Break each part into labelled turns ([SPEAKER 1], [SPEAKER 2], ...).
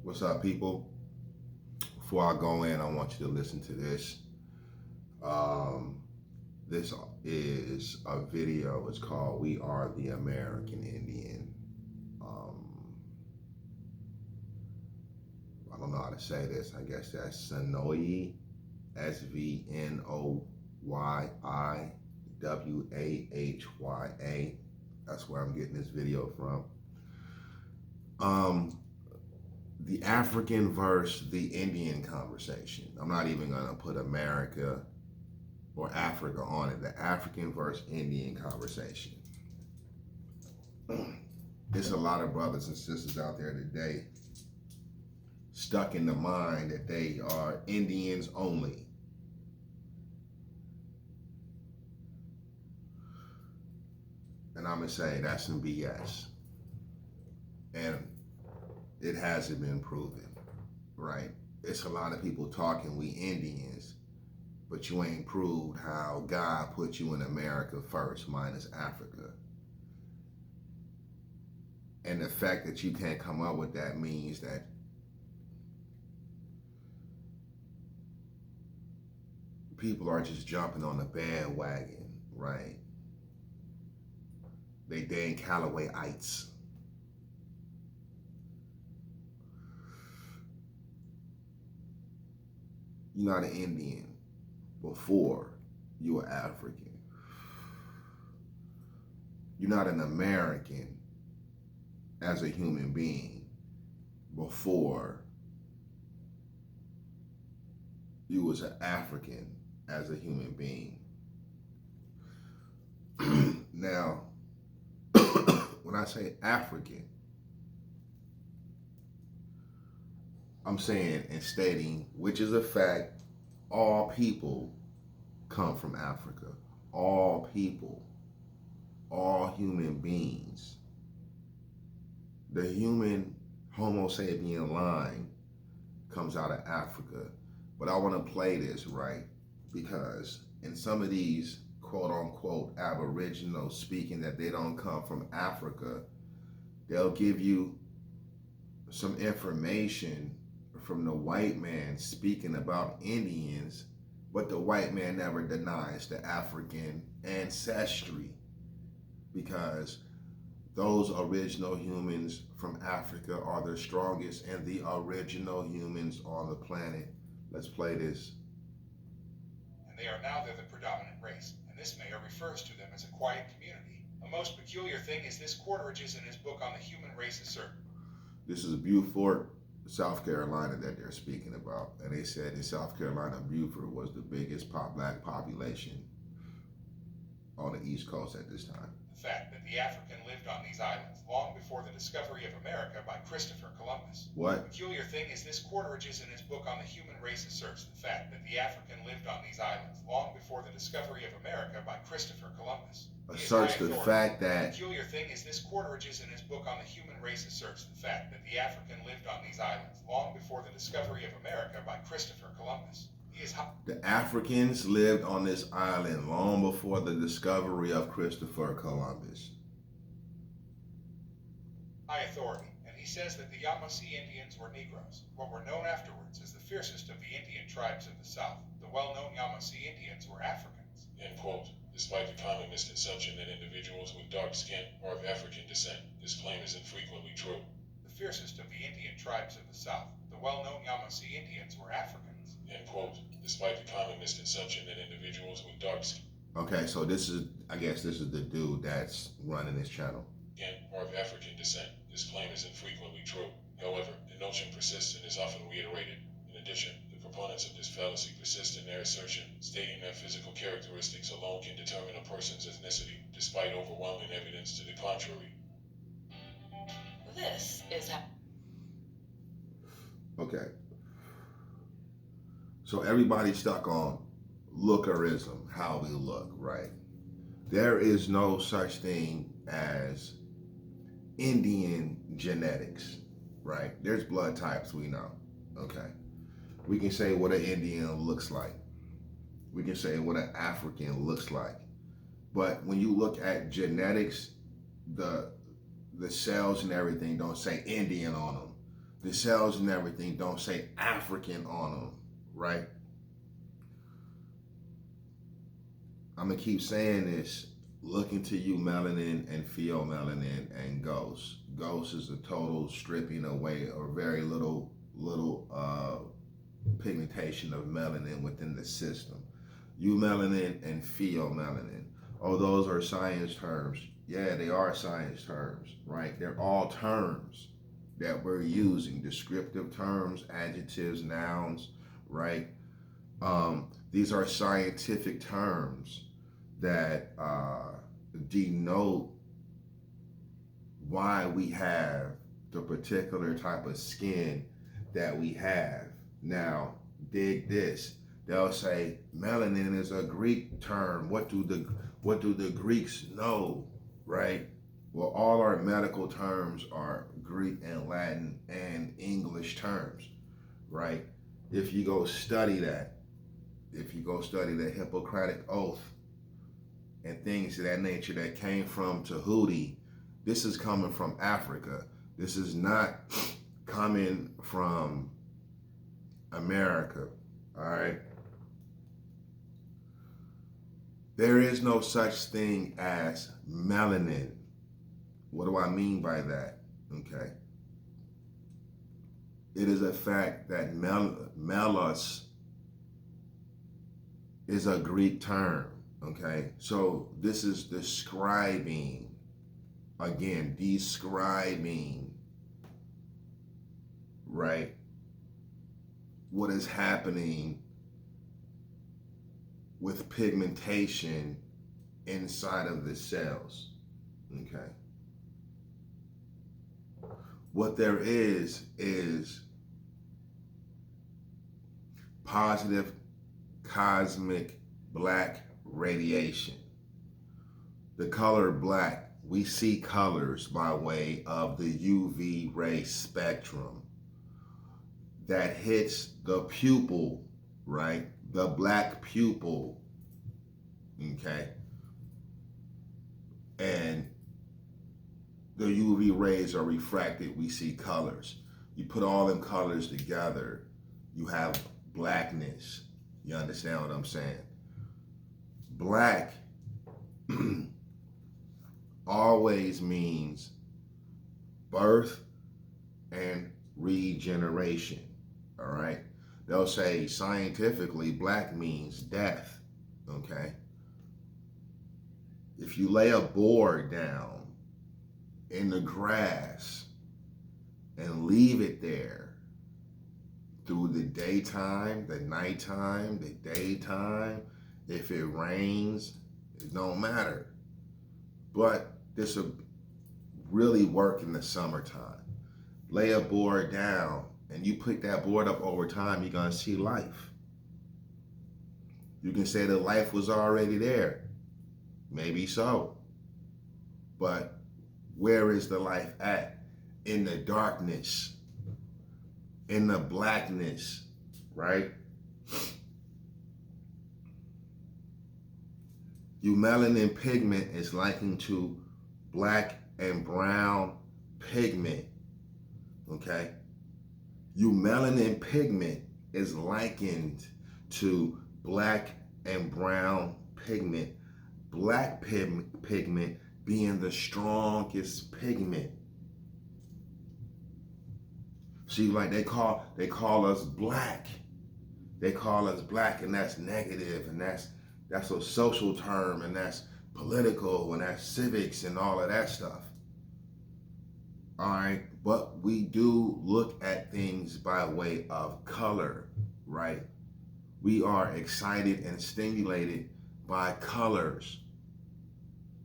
[SPEAKER 1] What's up, people? Before I go in, I want you to listen to this. This is a video. It's called "We Are the American Indian." I don't know how to say this. I guess that's Svnoyi, Svnoyiwahya. That's where I'm getting this video from. The African versus the Indian conversation. I'm not even going to put America or Africa on it. The African versus Indian conversation. There's a lot of brothers and sisters out there today stuck in the mind that they are Indians only. And I'm going to say that's some BS. And it hasn't been proven, right? It's a lot of people talking we Indians, but you ain't proved how God put you in America first, minus Africa. And the fact that you can't come up with that means that people are just jumping on the bandwagon, right? They Dan Calloway-ites. You're not an Indian before you were African. You're not an American as a human being before you was an African as a human being. Now, when I say African, I'm saying and stating, which is a fact, all people come from Africa. All people, all human beings. The human Homo sapien line comes out of Africa. But I want to play this, right? Because in some of these quote unquote Aboriginal speaking that they don't come from Africa, they'll give you some information from the white man speaking about Indians, but the white man never denies the African ancestry, because those original humans from Africa are the strongest and the original humans on the planet. Let's play this.
[SPEAKER 2] And they are now the predominant race, and this mayor refers to them as a quiet community. A most peculiar thing is this Quarteridge's in his book on the human race assert.
[SPEAKER 1] This is Beaufort, South Carolina that they're speaking about. And they said in South Carolina, Beaufort was the biggest black population on the East Coast at this time.
[SPEAKER 2] The fact that the African lived on these islands long before the discovery of America by Christopher Columbus.
[SPEAKER 1] What?
[SPEAKER 2] The peculiar thing is this Quarteridge's in his book on the human race asserts the fact that the African lived on these islands long before the discovery of America by Christopher Columbus.
[SPEAKER 1] Asserts the fact that...
[SPEAKER 2] The peculiar thing is this Quarteridge's in his book on the human race asserts the fact that the African lived on these islands long before the discovery of America by Christopher Columbus.
[SPEAKER 1] The Africans lived on this island long before the discovery of Christopher Columbus.
[SPEAKER 2] High authority, and he says that the Yamasee Indians were Negroes, what were known afterwards as the fiercest of the Indian tribes of the South. The well-known Yamasee Indians were Africans.
[SPEAKER 3] End quote. Despite the common misconception that individuals with dark skin are of African descent, this claim is infrequently true.
[SPEAKER 2] The fiercest of the Indian tribes of the South, the well-known Yamasee Indians were Africans.
[SPEAKER 3] End quote. Despite the common misconception that individuals with dark skin
[SPEAKER 1] Okay, so I guess this is the dude that's running this channel.
[SPEAKER 3] Are of African descent. This claim is infrequently true. However, the notion persists and is often reiterated. In addition, the proponents of this fallacy persist in their assertion, stating that physical characteristics alone can determine a person's ethnicity, despite overwhelming evidence to the contrary.
[SPEAKER 4] This is how...
[SPEAKER 1] Okay. So everybody's stuck on lookerism, how we look, right? There is no such thing as Indian genetics, right? There's blood types we know, okay? We can say what an Indian looks like. We can say what an African looks like. But when you look at genetics, the cells and everything don't say Indian on them. the cells and everything don't say African on them, right? I'm gonna keep saying this. Look into Eumelanin and Pheomelanin and ghosts. Ghost is a total stripping away or very little pigmentation of melanin within the system. Eumelanin and Pheomelanin. Oh, those are science terms. Yeah, they are science terms, right? They're all terms that we're using, descriptive terms, adjectives, nouns, right? These are scientific terms that denote why we have the particular type of skin that we have. Now, dig this. They'll say melanin is a Greek term. What do the Greeks know, right? Well, all our medical terms are Greek and Latin and English terms, right? If you go study that, the Hippocratic Oath and things of that nature that came from Tahuti, this is coming from Africa. This is not coming from America, all right? There is no such thing as melanin. What do I mean by that? Okay. It is a fact that melos is a Greek term, okay? So this is describing, right, what is happening with pigmentation inside of the cells, okay? What there is positive cosmic black radiation. The color black, we see colors by way of the UV ray spectrum that hits the pupil, right? The black pupil, okay? And the UV rays are refracted, we see colors. You put all them colors together, you have blackness. You understand what I'm saying? Black always means birth and regeneration, all right? They'll say scientifically black means death, okay? If you lay a board down in the grass and leave it there through the daytime, the nighttime, the daytime, if it rains, it don't matter. But this will really work in the summertime. Lay a board down and you pick that board up over time, you're gonna see life. You can say that life was already there. Maybe so. But where is the life at? In the darkness, in the blackness, right? Eumelanin pigment is likened to black and brown pigment, okay? Eumelanin pigment is likened to black and brown pigment. Black pigment being the strongest pigment. See, like they call us black. They call us black, and that's negative, and that's a social term, and that's political, and that's civics and all of that stuff. All right, but we do look at things by way of color, right? We are excited and stimulated by colors.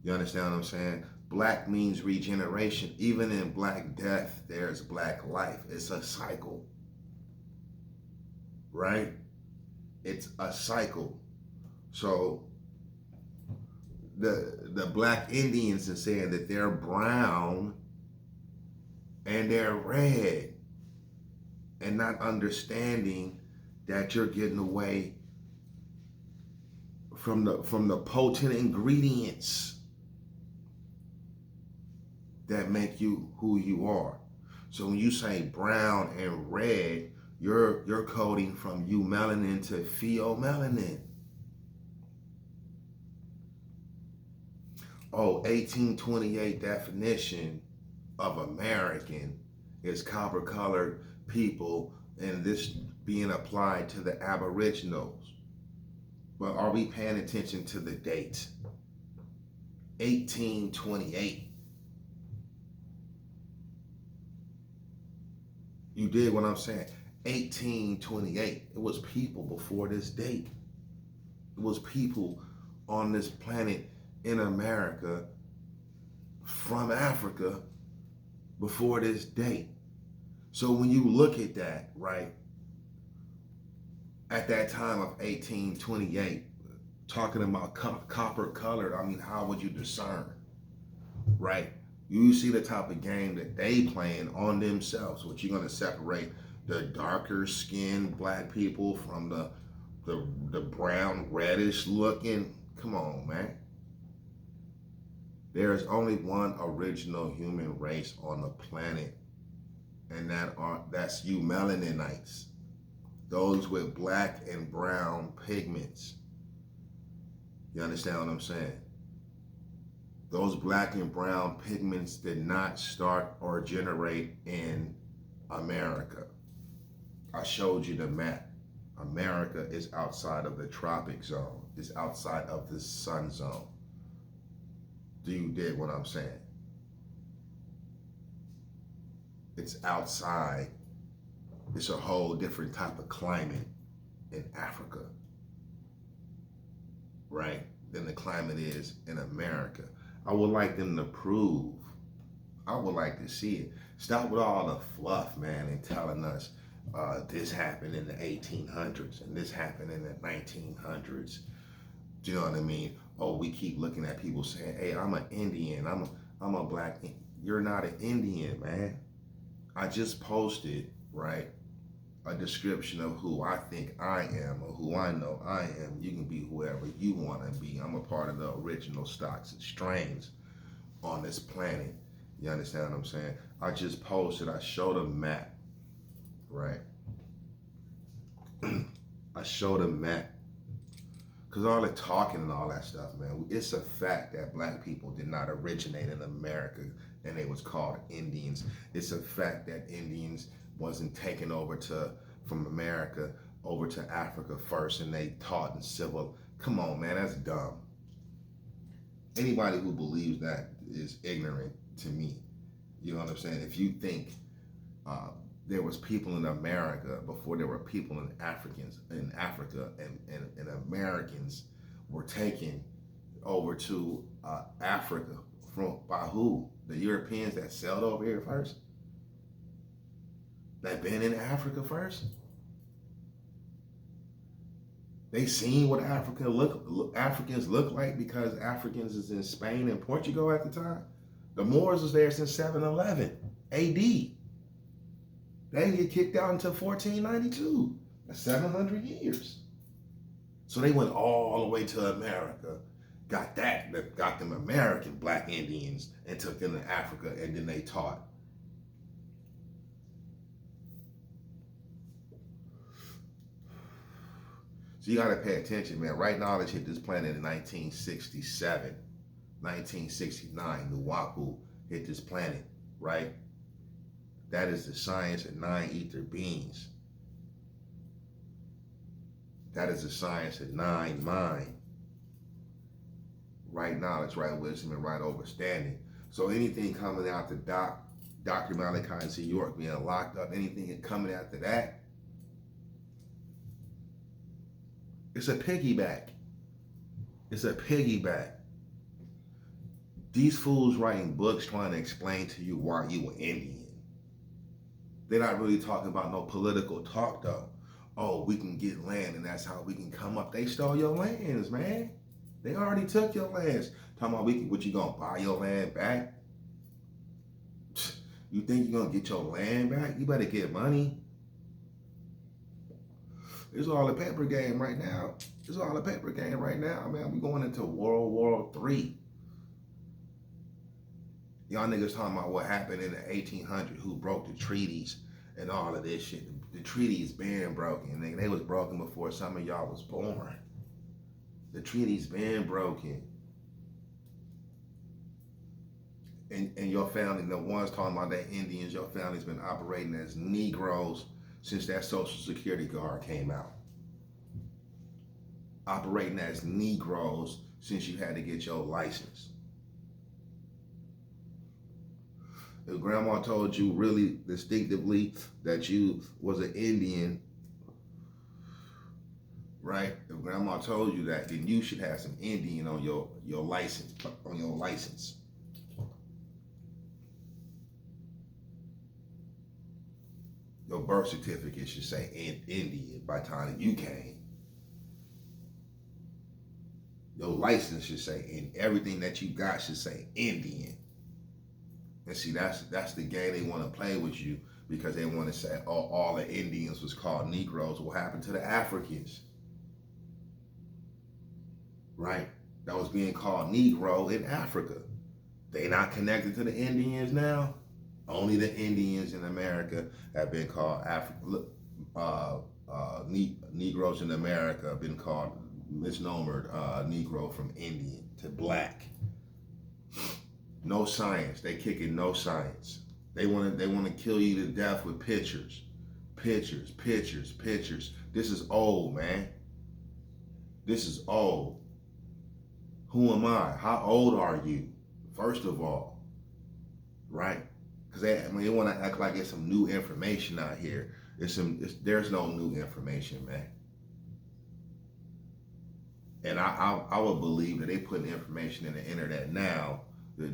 [SPEAKER 1] You understand what I'm saying? Black means regeneration. Even in Black Death, there's black life. It's a cycle, right? It's a cycle. So the Black Indians are saying that they're brown and they're red, and not understanding that you're getting away from the potent ingredients that make you who you are. So when you say brown and red, you're coding from Eumelanin to Pheomelanin. Oh, 1828 definition of American is copper colored people, and this being applied to the Aboriginals. But are we paying attention to the date? 1828. You dig what I'm saying? 1828. It was people before this date. It was people on this planet in America from Africa before this date. So when you look at that, right, at that time of 1828, talking about copper colored, I mean, how would you discern, right? You see the type of game that they playing on themselves, which you're going to separate the darker skinned black people from the brown reddish looking. Come on, man. There is only one original human race on the planet, and that's Eumelaninites. Those with black and brown pigments. You understand what I'm saying? Those black and brown pigments did not start or generate in America. I showed you the map. America is outside of the tropic zone. It's outside of the sun zone. Do you dig what I'm saying? It's outside. It's a whole different type of climate in Africa, right, than the climate is in America. I would like them to prove. I would like to see it. Stop with all the fluff, man, and telling us this happened in the 1800s and this happened in the 1900s. Do you know what I mean? Oh, we keep looking at people saying, hey, I'm an Indian. I'm a black. You're not an Indian, man. I just posted, right, a description of who I think I am or who I know I am. You can be whoever you want to be. I'm a part of the original stocks and strains on this planet. You understand what I'm saying? I just posted, I showed a map, right? I showed a map. Because all the talking and all that stuff, man, it's a fact that black people did not originate in America and they was called Indians. It's a fact that Indians wasn't taken over from America over to Africa first and they taught in civil. Come on, man, that's dumb. Anybody who believes that is ignorant to me. You know what I'm saying? If you think there was people in America before there were people in Africa, and Americans were taken over to Africa by who? The Europeans that sailed over here first? That been in Africa first? They seen what Africans look like because Africans is in Spain and Portugal at the time. The Moors was there since 711 AD. They didn't get kicked out until 1492. That's 700 years. So they went all the way to America, got them American black Indians and took them to Africa, and then they taught. So you gotta pay attention, man. Right knowledge hit this planet in 1967. 1969, Nuwapu hit this planet, right? That is the science of 9 ether beings. That is the science of 9 mind. Right knowledge, right wisdom, and right understanding. So anything coming out the Dr. Malachi C. York being locked up, anything coming after that, it's a piggyback. It's a piggyback. These fools writing books trying to explain to you why you an Indian. They're not really talking about no political talk though. Oh, we can get land and that's how we can come up. They stole your lands, man. They already took your lands. Talking about what you gonna buy your land back? You think you're gonna get your land back? You better get money. It's all a paper game right now. It's all a paper game right now, man. We're going into World War III. Y'all niggas talking about what happened in the 1800s, who broke the treaties and all of this shit. The treaties been broken. They was broken before some of y'all was born. The treaties been broken. And your family, the ones talking about that Indians, your family's been operating as Negroes since that Social Security card came out. Operating as Negroes since you had to get your license. If grandma told you really distinctively that you was an Indian, right? If grandma told you that, then you should have some Indian on your license. Your birth certificate should say Indian by the time you came. Your license should say, and everything that you got should say Indian. And see, that's the game they want to play with you, because they want to say, oh, all the Indians was called Negroes. What happened to the Africans? Right? That was being called Negro in Africa. They not connected to the Indians now? Only the Indians in America have been called Negroes in America have been called misnomered Negro from Indian to black. No science. They kicking no science. They want to kill you to death with pictures. Pictures. This is old, man. This is old. Who am I? How old are you? First of all, right? Because they want to act like it's some new information out here. There's no new information, man. And I would believe that they putting information in the internet now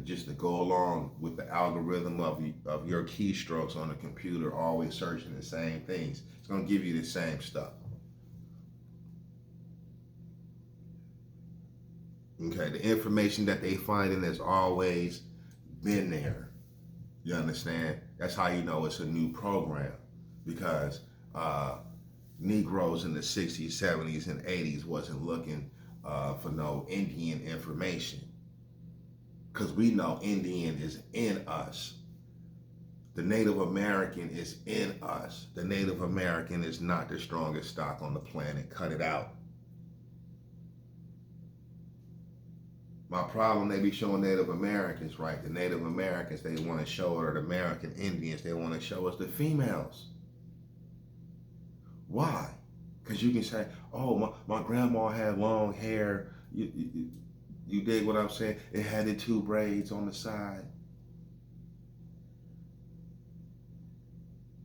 [SPEAKER 1] just to go along with the algorithm of your keystrokes on the computer, always searching the same things. It's going to give you the same stuff. Okay, the information that they finding has always been there. You understand? That's how you know it's a new program, because Negroes in the 60s, 70s, and 80s wasn't looking for no Indian information, because we know Indian is in us. The Native American is in us. The Native American is not the strongest stock on the planet. Cut it out. My problem, they be showing Native Americans, right? The Native Americans, they want to show, or the American Indians, they want to show us the females. Why? Because you can say, oh, my grandma had long hair. You dig what I'm saying? It had the 2 braids on the side.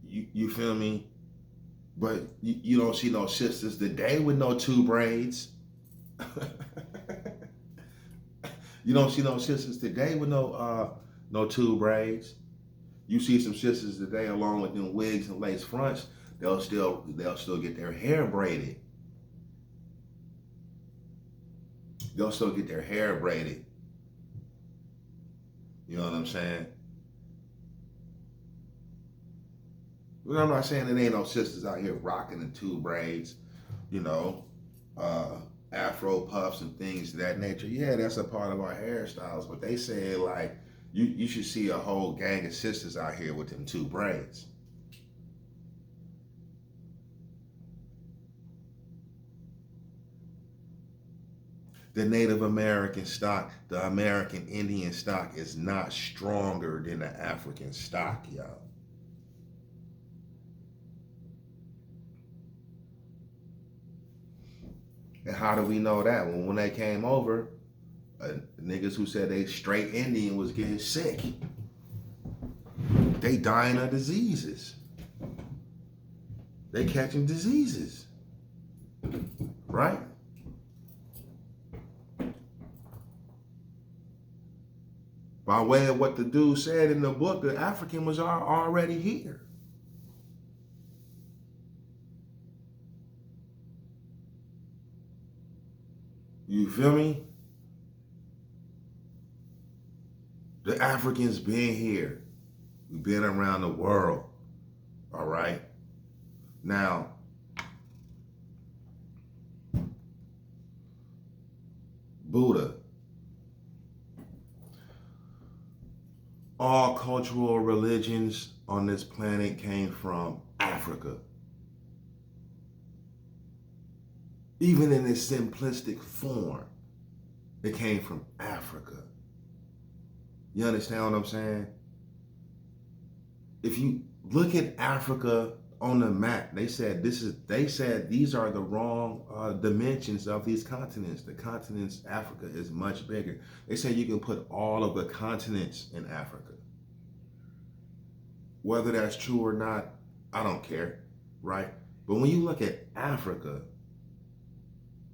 [SPEAKER 1] You feel me? But you don't see no sisters today with no 2 braids. You don't see no sisters today with no 2 braids. You see some sisters today along with them wigs and lace fronts, they'll still get their hair braided. They'll still get their hair braided. You know what I'm saying? But I'm not saying there ain't no sisters out here rocking the 2 braids, Afro puffs and things of that nature. Yeah, that's a part of our hairstyles, but they say like you should see a whole gang of sisters out here with them 2 braids. The Native American stock, the American Indian stock is not stronger than the African stock, y'all. And how do we know that? Well, when they came over, niggas who said they straight Indian was getting sick. They dying of diseases. They catching diseases. Right? By way of what the dude said in the book, the African was already here. You feel me? The Africans been here. We've been around the world. All right? Now, Buddha. All cultural religions on this planet came from Africa. Even in its simplistic form, it came from Africa. You understand what I'm saying? If you look at Africa on the map, they said these are the wrong dimensions of these continents. The continents, Africa is much bigger. They said you can put all of the continents in Africa. Whether that's true or not, I don't care, right? But when you look at Africa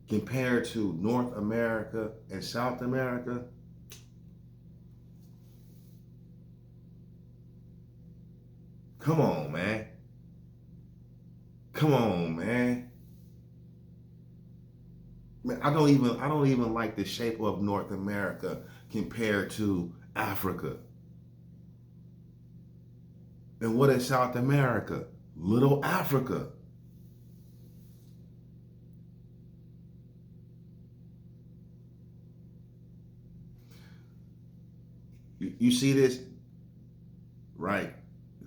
[SPEAKER 1] compared to North America and South America, come on, man. Come on, man. Man, I don't even like the shape of North America compared to Africa. And what is South America? Little Africa. You see this? Right.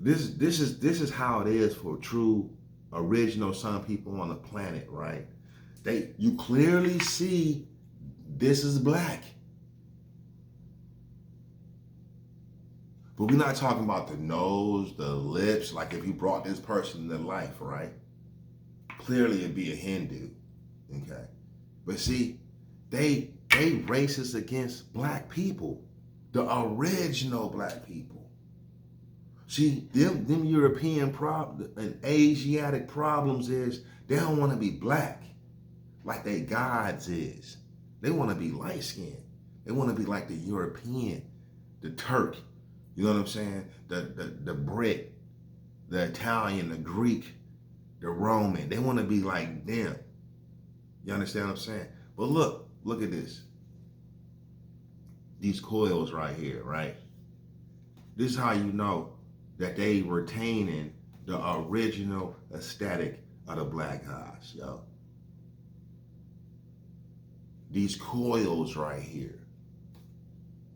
[SPEAKER 1] This is how it is for true original Sun people on the planet, right? You clearly see this is black. But we're not talking about the nose, the lips, like if you brought this person to life, right? Clearly it'd be a Hindu, okay? But see, they racist against black people, the original black people. See, them European and Asiatic problems is they don't want to be black like they gods is. They want to be light-skinned. They want to be like the European, the Turk, you know what I'm saying? The Brit, the Italian, the Greek, the Roman. They want to be like them. You understand what I'm saying? But look at this. These coils right here, right? This is how you know that they retaining the original aesthetic of the black guys, yo. These coils right here.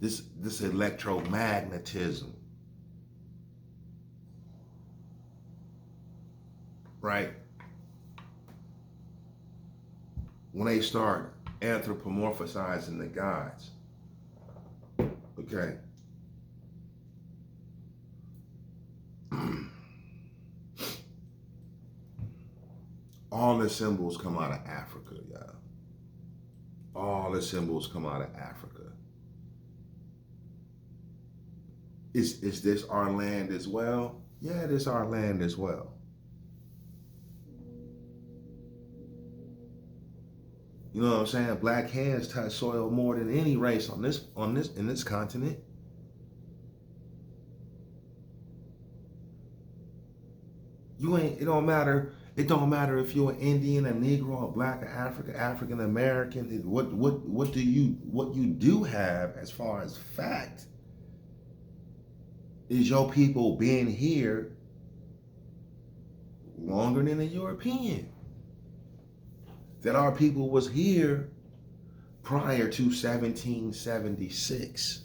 [SPEAKER 1] This electromagnetism, right? When they start anthropomorphizing the gods, okay? All the symbols come out of Africa, y'all. All the symbols come out of Africa. Is this our land as well? Yeah, this is our land as well. You know what I'm saying? Black hands touch soil more than any race in this continent. It don't matter if you're an Indian, a Negro, a Black, a African American. What you do have as far as fact is your people being here longer than a European. That our people was here prior to 1776.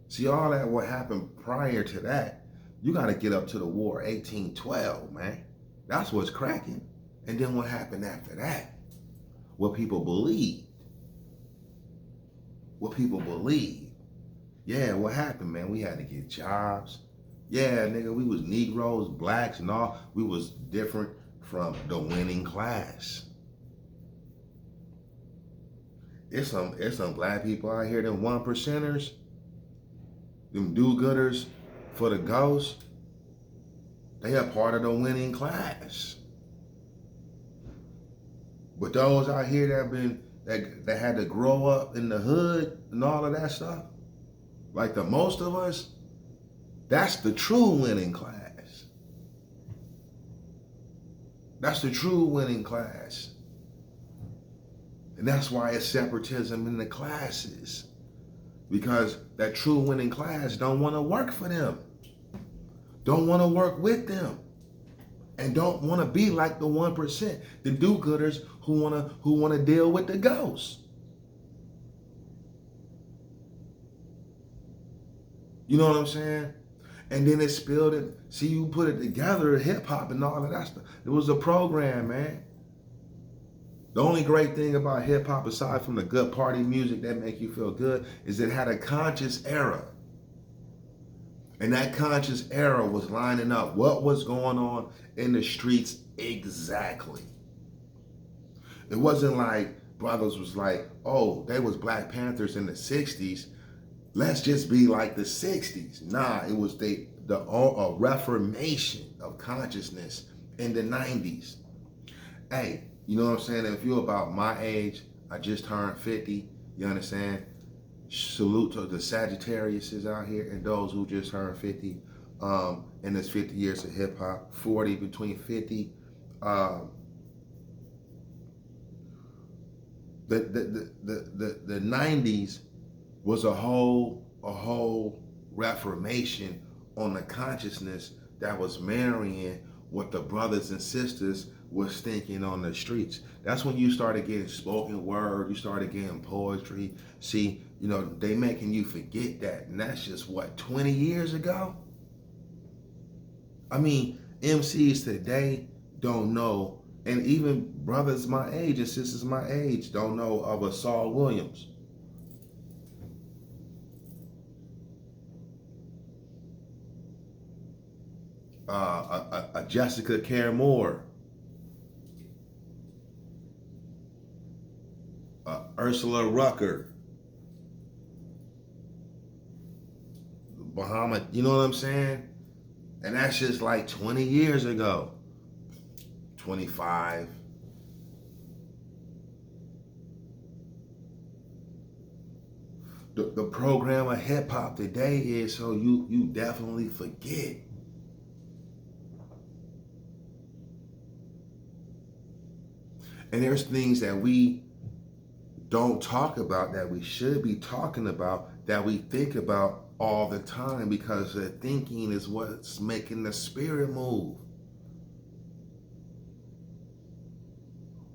[SPEAKER 1] See, all that what happened prior to that, you got to get up to the war 1812, man. That's what's cracking. And then what happened after that? What people believe. What people believe. Yeah, what happened, man? We had to get jobs. Yeah, nigga, we was Negroes, blacks, and all. We was different from the winning class. It's some black people out here, them 1%ers, them do-gooders for the ghost. They are part of the winning class. But those out here that had to grow up in the hood and all of that stuff, like the most of us, that's the true winning class. That's the true winning class. And that's why it's separatism in the classes. Because that true winning class don't want to work for them. Don't want to work with them. And don't want to be like the 1%, the do-gooders who want to deal with the ghosts. You know what I'm saying? And then it spilled it. See, you put it together, hip hop and all of that stuff. It was a program, man. The only great thing about hip hop, aside from the good party music that make you feel good, is it had a conscious era. And that conscious era was lining up what was going on in the streets exactly. It wasn't like brothers was like, oh, they was Black Panthers in the 60s. Let's just be like the 60s. Nah, it was a reformation of consciousness in the 90s. Hey, you know what I'm saying? If you're about my age, I just turned 50, you understand? Salute to the Sagittariuses out here and those who just turned 50. In this 50 years of hip hop, 40 between 50. The 90s was a whole reformation on the consciousness that was marrying what the brothers and sisters was thinking on the streets. That's when you started getting spoken word, you started getting poetry. See, you know, they making you forget that. And that's just what, 20 years ago? I mean, MCs today don't know, and even brothers my age and sisters my age don't know of a Saul Williams. A Jessica Care Moore, Ursula Rucker, Muhammad, you know what I'm saying? And that's just like 20 years ago, 25. The program of hip hop today is so you definitely forget. And there's things that we don't talk about that we should be talking about, that we think about all the time, because the thinking is what's making the spirit move.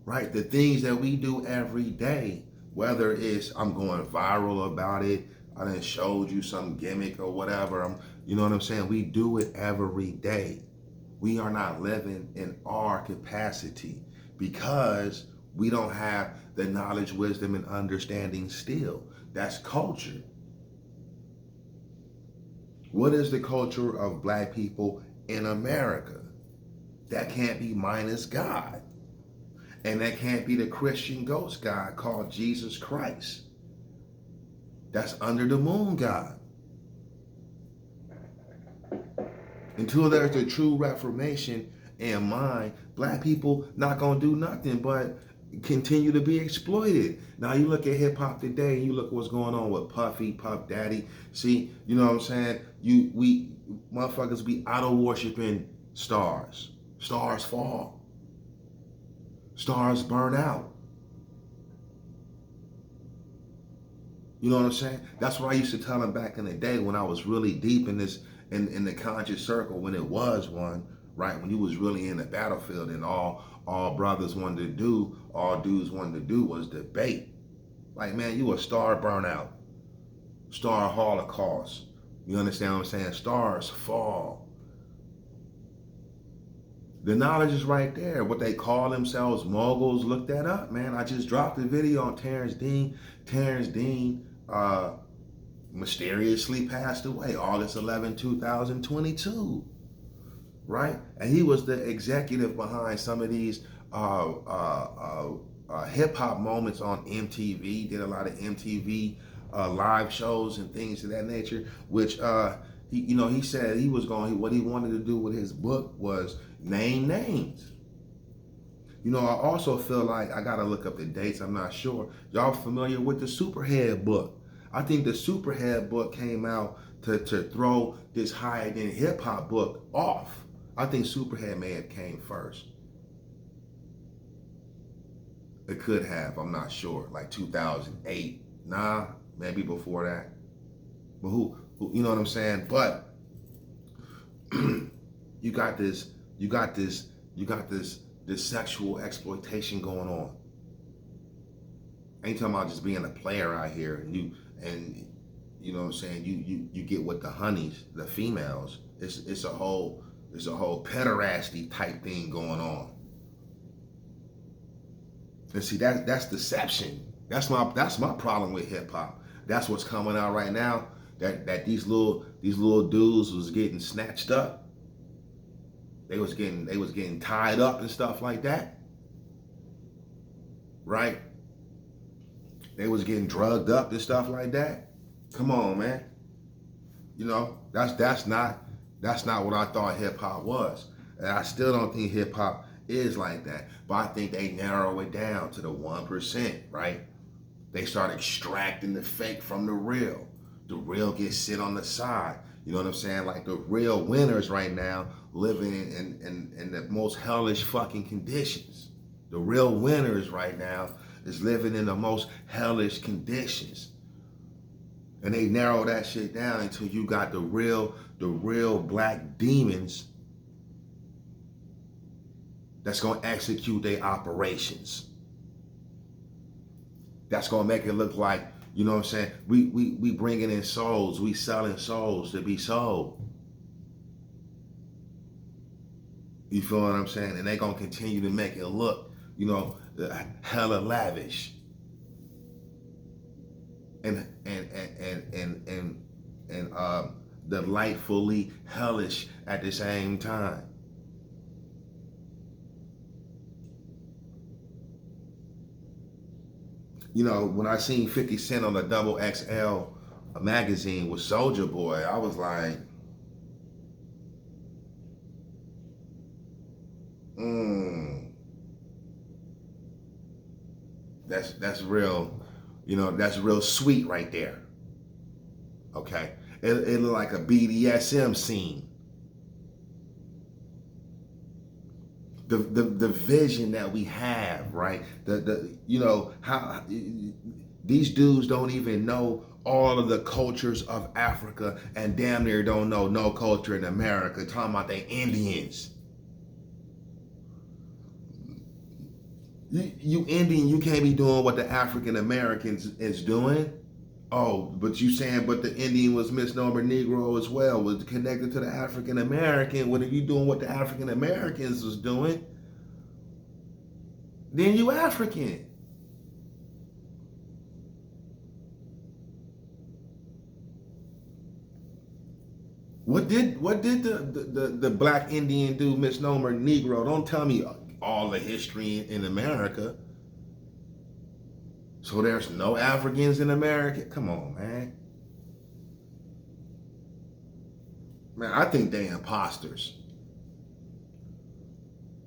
[SPEAKER 1] Right? The things that we do every day, whether it's I'm going viral about it, I done showed you some gimmick or whatever, you know what I'm saying? We do it every day. We are not living in our capacity because we don't have the knowledge, wisdom, and understanding still. That's culture. What is the culture of Black people in America? That can't be minus God. And that can't be the Christian ghost God called Jesus Christ. That's under the moon God. Until there's a true reformation in mind, Black people not gonna do nothing but continue to be exploited. Now you look at hip hop today, and you look at what's going on with Puffy, Puff Daddy. See, you know what I'm saying? We motherfuckers be idol worshiping stars. Stars fall. Stars burn out. You know what I'm saying? That's what I used to tell them back in the day when I was really deep in this, in the conscious circle, when it was one, right? When you was really in the battlefield and all brothers wanted to do, all dudes wanted to do was debate. Like, man, you a star burnout, star holocaust. You understand what I'm saying? Stars fall. The knowledge is right there. What they call themselves, moguls, look that up, man. I just dropped a video on Terrence Dean. Terrence Dean mysteriously passed away August 11, 2022. Right? And he was the executive behind some of these hip hop moments on MTV. Did a lot of MTV live shows and things of that nature, which he said he was going, what he wanted to do with his book was name names. You know, I also feel like I gotta look up the dates, I'm not sure. Y'all familiar with the Superhead book? I think the Superhead book came out to throw this higher than hip hop book off. I think Superhead may have came first. It could have, I'm not sure, like 2008. Nah, maybe before that. But who you know what I'm saying? But you got this sexual exploitation going on. Ain't talking about just being a player out here and you know what I'm saying, you get with the honeys, the females. It's a whole pederasty type thing going on. And see, that's deception. That's my problem with hip hop. That's what's coming out right now. That these little dudes was getting snatched up. They was getting tied up and stuff like that. Right? They was getting drugged up and stuff like that. Come on, man. You know, that's not what I thought hip hop was. And I still don't think hip hop is like that. But I think they narrow it down to the 1%, right? They start extracting the fake from the real. The real gets sit on the side. You know what I'm saying? Like the real winners right now living in the most hellish fucking conditions. The real winners right now is living in the most hellish conditions. And they narrow that shit down until you got the real black demons that's gonna execute their operations. That's gonna make it look like, you know what I'm saying, we bringing in souls, we selling souls to be sold. You feel what I'm saying? And they gonna continue to make it look, you know, hella lavish. And delightfully hellish at the same time. You know, when I seen 50 Cent on the Double XL magazine with Soulja Boy, I was like, that's real, you know, that's real sweet right there. Okay, it looked like a BDSM scene. The vision that we have, right? The you know how these dudes don't even know all of the cultures of Africa, and damn near don't know no culture in America. Talking about they Indians. You Indian, you can't be doing what the African Americans is doing. Oh, but you saying, but the Indian was misnomer Negro as well, was connected to the African American. What are you doing what the African Americans was doing? Then you African. What did the black Indian do misnomer Negro? Don't tell me all the history in America. So there's no Africans in America? Come on, man. Man, I think they imposters.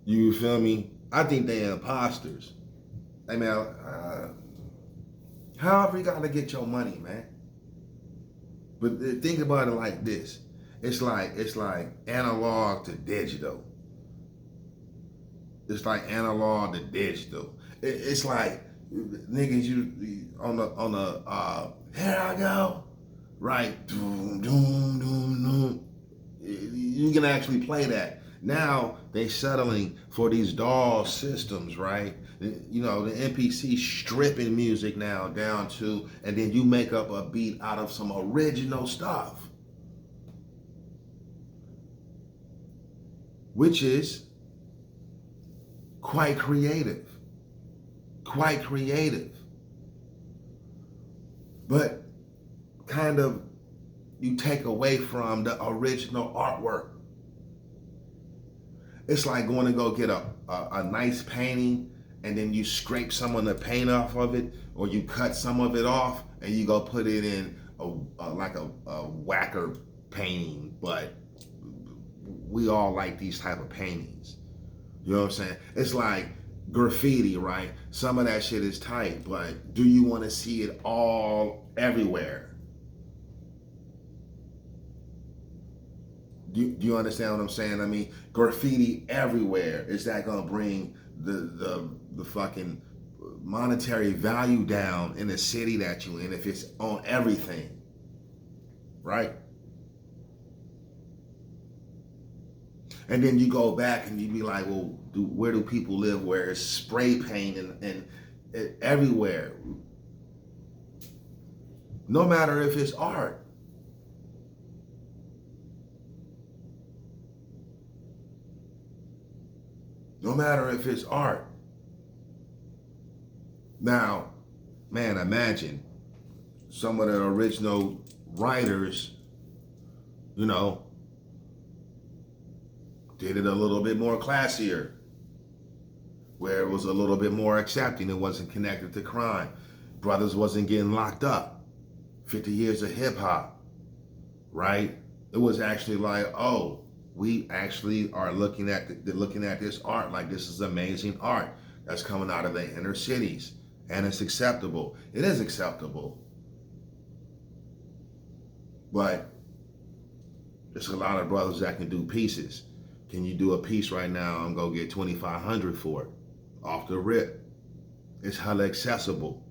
[SPEAKER 1] You feel me? I think they imposters. Hey, man, however you gotta get your money, man. But think about it like this. It's like analog to digital. It's like analog to digital. It's like, niggas, you on the here I go, right? Doom, doom, doom, doom. You can actually play that. Now they settling for these DAW systems, right? You know, the MPC stripping music now down to, and then you make up a beat out of some original stuff, which is quite creative. Quite creative, but kind of you take away from the original artwork. It's like going to go get a nice painting and then you scrape some of the paint off of it, or you cut some of it off and you go put it in like a whacker painting. But we all like these type of paintings. You know what I'm saying? It's like graffiti, right? Some of that shit is tight, but do you want to see it all everywhere? Do you understand what I'm saying? I mean, graffiti everywhere. Is that gonna bring the fucking monetary value down in the city that you in if it's on everything, right? And then you go back and you be like, well, where do people live where it's spray paint and everywhere? No matter if it's art. No matter if it's art. Now, man, imagine some of the original writers, you know, did it a little bit more classier, where it was a little bit more accepting. It wasn't connected to crime. Brothers wasn't getting locked up. 50 years of hip hop, right? It was actually like, oh, we actually are looking at this art like this is amazing art that's coming out of the inner cities, and it's acceptable. It is acceptable, but there's a lot of brothers that can do pieces. Can you do a piece right now and go get $2,500 for it off the rip? It's hella accessible,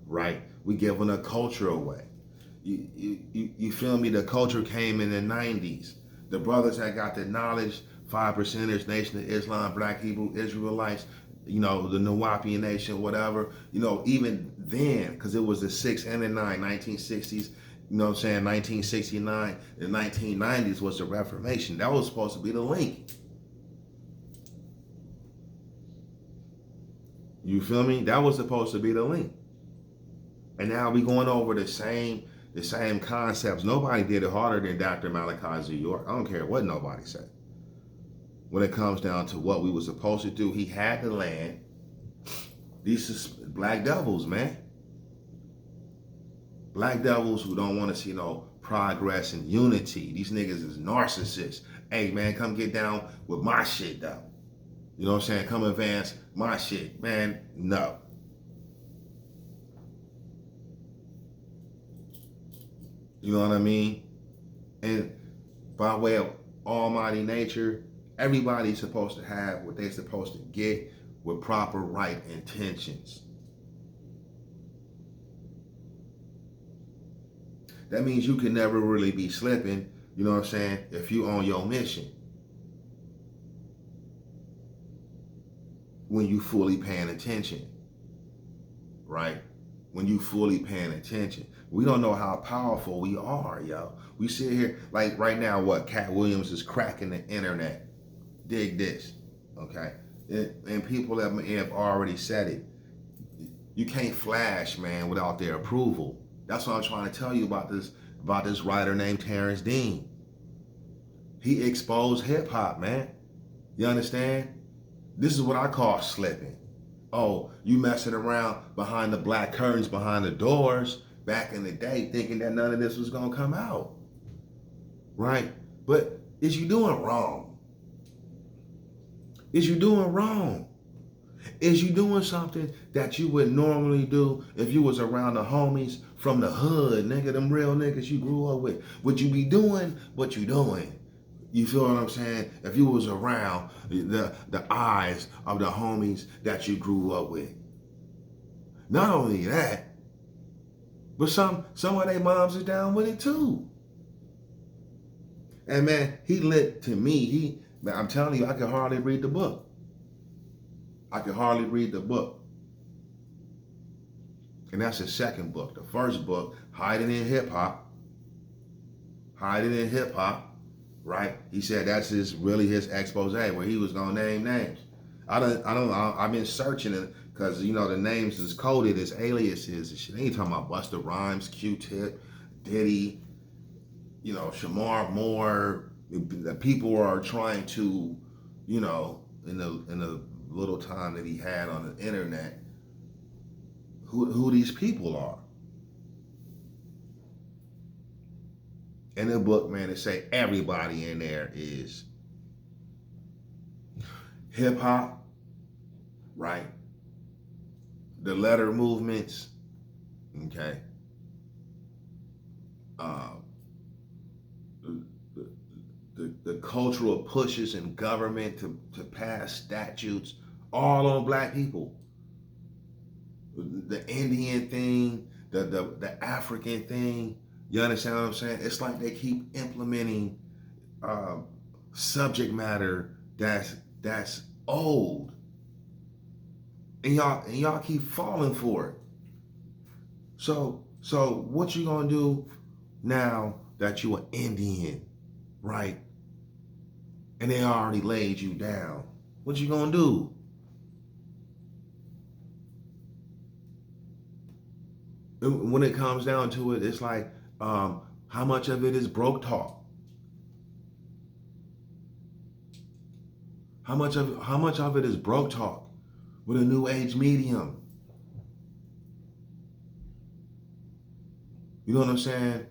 [SPEAKER 1] right? We giving a culture away. You feel me? The culture came in the 90s. The brothers that got the knowledge, 5%ers, Nation of Islam, Black Hebrew Israelites, you know, the Nawapian Nation, whatever, you know, even then, because it was the 6 and the 9, 1960s, you know what I'm saying, 1969, the 1990s was the Reformation. That was supposed to be the link. You feel me? That was supposed to be the link. And now we going over the same concepts. Nobody did it harder than Dr. Malachi Z. York. I don't care what nobody said. When it comes down to what we were supposed to do, he had the land. These is black devils, man. Black devils who don't want to see no progress and unity. These niggas is narcissists. Hey, man, come get down with my shit, though. You know what I'm saying? Come advance my shit. Man, no. You know what I mean? And by way of almighty nature, everybody's supposed to have what they're supposed to get with proper right intentions. That means you can never really be slipping, you know what I'm saying, if you on your mission. When you fully paying attention, right? When you fully paying attention. We don't know how powerful we are, yo. We sit here, like right now, what, Cat Williams is cracking the internet. Dig this, okay? And people have already said it. You can't flash, man, without their approval. That's what I'm trying to tell you about this writer named Terrence Dean. He exposed hip hop, man. You understand? This is what I call slipping. Oh, you messing around behind the black curtains, behind the doors back in the day, thinking that none of this was gonna come out, right? But is you doing wrong? Is you doing wrong? Is you doing something that you would normally do if you was around the homies from the hood, nigga, them real niggas you grew up with? Would you be doing what you doing? You feel what I'm saying? If you was around the eyes of the homies that you grew up with. Not only that, but some of their moms are down with it too. And man, he lit to me. Man, I'm telling you, I could hardly read the book. I could hardly read the book. And that's his second book. The first book, Hiding in Hip Hop. Hiding in Hip Hop, right? He said that's really his expose where he was gonna name names. I've been searching it because you know the names is coded as aliases and shit. They ain't talking about Busta Rhymes, Q-Tip, Diddy, you know, Shamar Moore. The people are trying to, you know, in the little time that he had on the internet, who these people are. In the book, man, they say everybody in there is hip hop, right? The letter movements, okay. The cultural pushes in government to pass statutes, all on black people. The Indian thing, the African thing, you understand what I'm saying? It's like they keep implementing subject matter that's old. And y'all keep falling for it. So So what you gonna do now that you an Indian, right? And they already laid you down. What you gonna do? When it comes down to it, it's like, how much of it is broke talk? How much of it is broke talk with a new age medium? You know what I'm saying?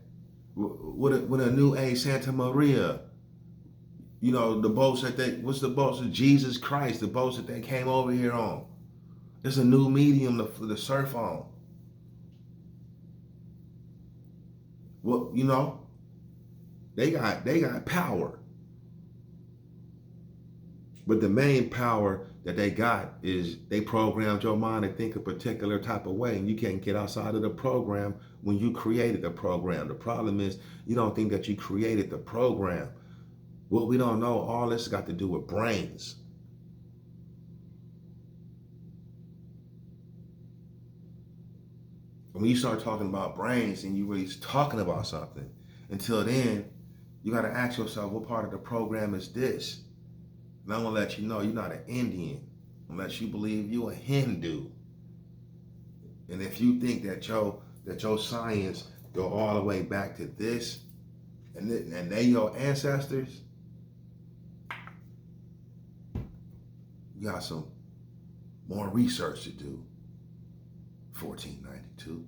[SPEAKER 1] With a new age Santa Maria. You know, the boats that what's the boats of Jesus Christ, the boats that they came over here on. It's a new medium to surf on. Well, you know, they got power. But the main power that they got is they programmed your mind to think a particular type of way, and you can't get outside of the program when you created the program. The problem is you don't think that you created the program. What we don't know, all this got to do with brains. When you start talking about brains and you really talking about something, until then, you got to ask yourself, what part of the program is this? And I'm going to let you know you're not an Indian unless you believe you're a Hindu. And if you think that your science go all the way back to this, and they your ancestors, you got some more research to do. 1492.